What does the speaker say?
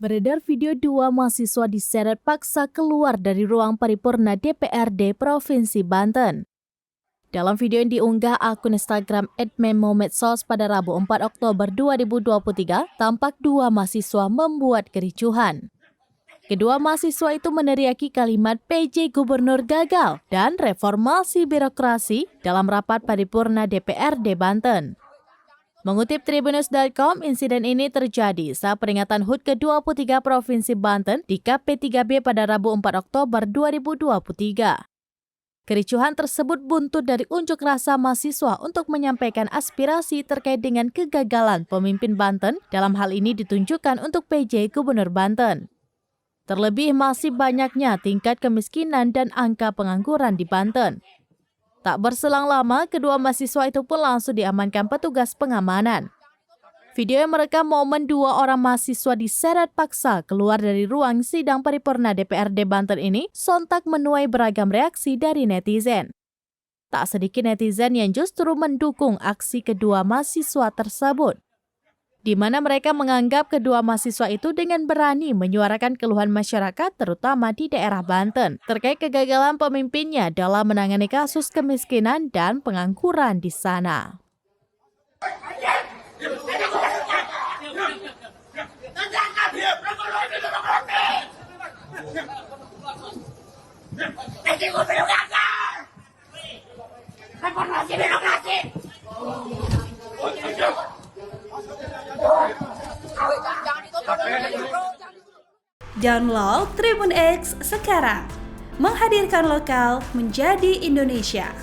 Beredar video dua mahasiswa diseret paksa keluar dari ruang paripurna DPRD Provinsi Banten. Dalam video yang diunggah akun Instagram @memomedsos pada Rabu 4 Oktober 2023, tampak dua mahasiswa membuat kericuhan. Kedua mahasiswa itu meneriaki kalimat PJ Gubernur gagal dan reformasi birokrasi dalam rapat paripurna DPRD Banten. Mengutip Tribunnews.com, insiden ini terjadi saat peringatan HUT ke-23 Provinsi Banten di KP3B pada Rabu 4 Oktober 2023. Kericuhan tersebut buntut dari unjuk rasa mahasiswa untuk menyampaikan aspirasi terkait dengan kegagalan pemimpin Banten, dalam hal ini ditunjukkan untuk PJ Gubernur Banten. Terlebih masih banyaknya tingkat kemiskinan dan angka pengangguran di Banten. Tak berselang lama, kedua mahasiswa itu pun langsung diamankan petugas pengamanan. Video yang merekam momen dua orang mahasiswa diseret paksa keluar dari ruang sidang paripurna DPRD Banten ini sontak menuai beragam reaksi dari netizen. Tak sedikit netizen yang justru mendukung aksi kedua mahasiswa tersebut, di mana mereka menganggap kedua mahasiswa itu dengan berani menyuarakan keluhan masyarakat terutama di daerah Banten terkait kegagalan pemimpinnya dalam menangani kasus kemiskinan dan pengangguran di sana. Download Tribun X sekarang, menghadirkan lokal menjadi Indonesia.